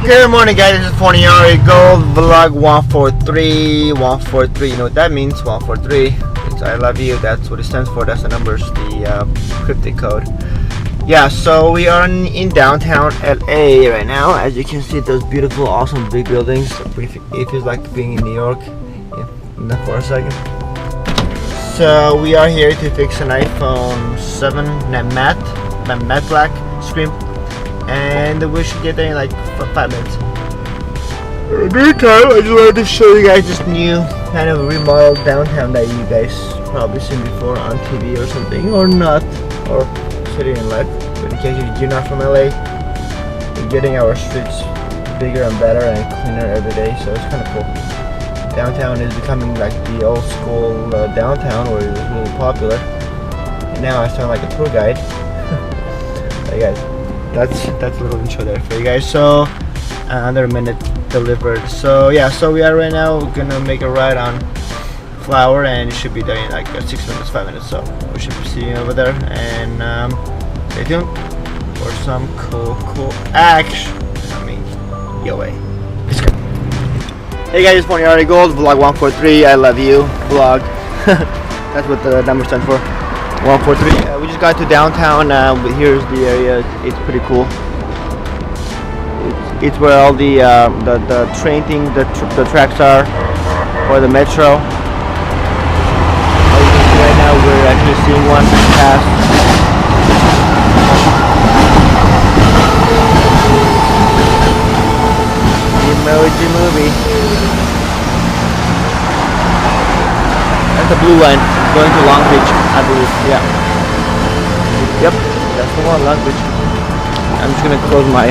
Good morning, guys. This is Phon-Er Gold Vlog 143. 143. You know what that means? 143. It's I love you. That's what it stands for. That's the numbers, the cryptic code. Yeah. So we are in downtown LA right now. As you can see, those beautiful, awesome big buildings. It feels like being in New York. Yeah, for a second. So we are here to fix an iPhone 7 matte black screen. And we should get there in like 5 minutes. In the meantime, I just wanted to show you guys this new kind of remodeled downtown that you guys probably seen before on TV or something, or not, or sitting in life. But in case you're not from LA, we're getting our streets bigger and better and cleaner every day, so it's kind of cool. Downtown is becoming like the old school downtown where it was really popular, and now I sound like a tour guide. Hey guys. That's a little intro there for you guys. So another minute delivered. So yeah, so we are right now gonna make a ride on Flower, and it should be there in like 6 minutes, 5 minutes. So we should be seeing over there, and stay tuned for some cool action. I mean, yo way. Let's go. Hey guys, it's Phon-Er Gold Vlog 143. I love you vlog. That's what the number stands for. 143. We just got to downtown. Here's the area. It's pretty cool. It's where all the train thing, the tracks are, or the metro. As you can see right now, we're actually seeing one pass. Emoji movie. That's the blue line going to Long Beach, I believe. Yeah. Yep, that's the one, Long Beach. I'm just gonna close my.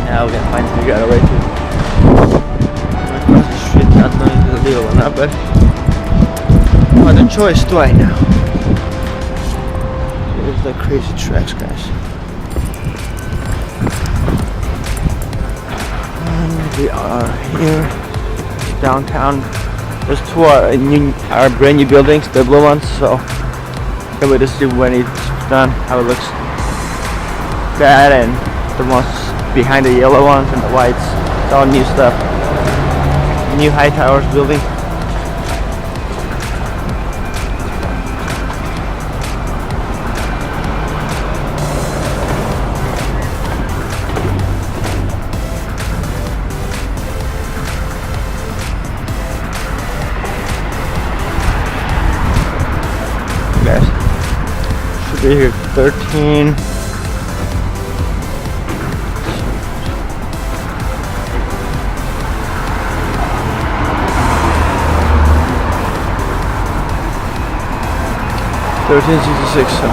Now we're gonna figure out a way to cross the street, not knowing if it's illegal or not, but what other choice do I now? Here's the crazy tracks, guys. We are here downtown. There's two our brand new buildings, the blue ones, so can't wait to see when it's done, how it looks. That and the ones behind the yellow ones and the whites. It's all new stuff. New high towers building. Should be here 13. $13.66. So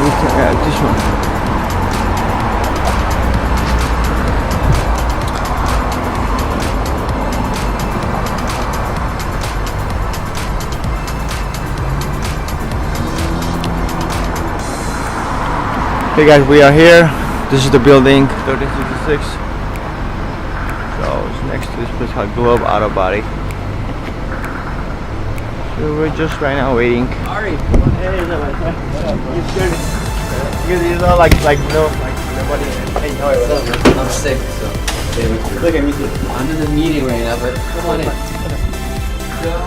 we can add this one. Hey guys, we are here. This is the building 1366. So it's next to this place called Globe Auto Body. So we're just right now waiting. Ari, hey, you know, like no, like nobody. Hey, how are you? What's up, man? I'm sick, so look at me too. I'm in the meeting right now, but come on in. Joe,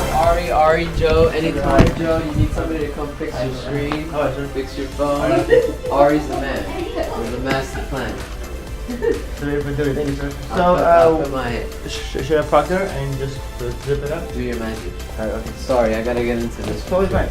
Ari, Joe, anytime, Joe, you need somebody to come fix your screen, fix your phone. Ari's the man. We're the master plan. So we've been doing things, sir. I'll put my should I proctor and just zip it up? do your magic. Alright, okay. Sorry, I gotta get into this. It's always fine.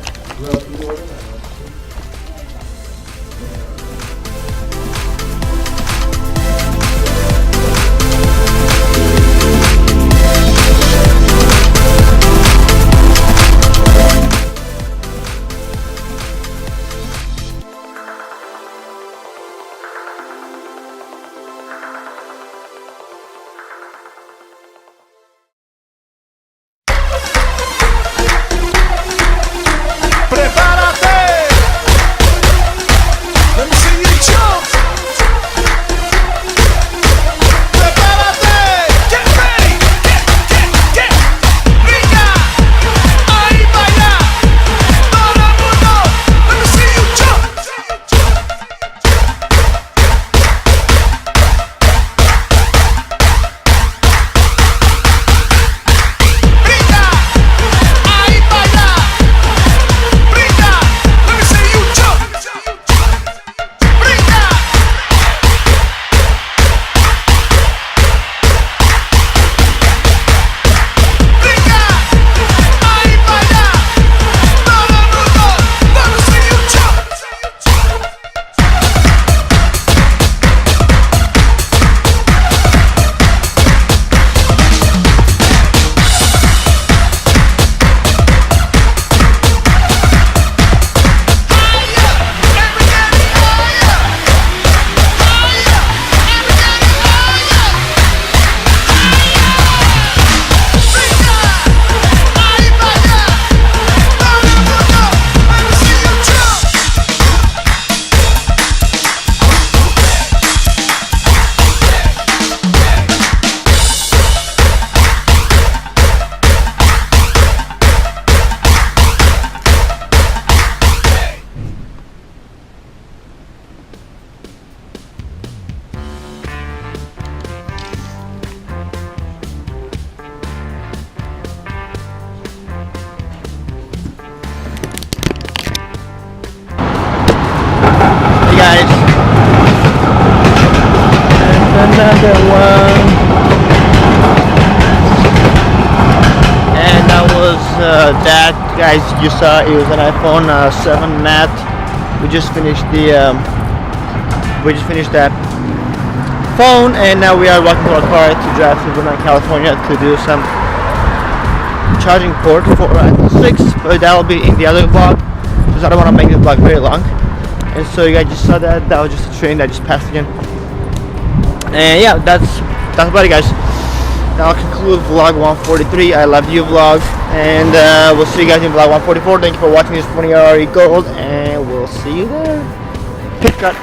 ¡Prepárate! another one. And that was that, guys. You saw it was an iPhone 7 Matte. We just finished that phone, and now we are walking to our car to drive to Vermont, California to do some charging port for iPhone 6, but that will be in the other vlog because I don't want to make this vlog very long. And so you guys just saw that was just a train that just passed again. And yeah, that's about it, guys. Now I'll conclude vlog 143. I love you vlog, and we'll see you guys in vlog 144. Thank you for watching this Phon-Er Gold, and we'll see you there. Cut.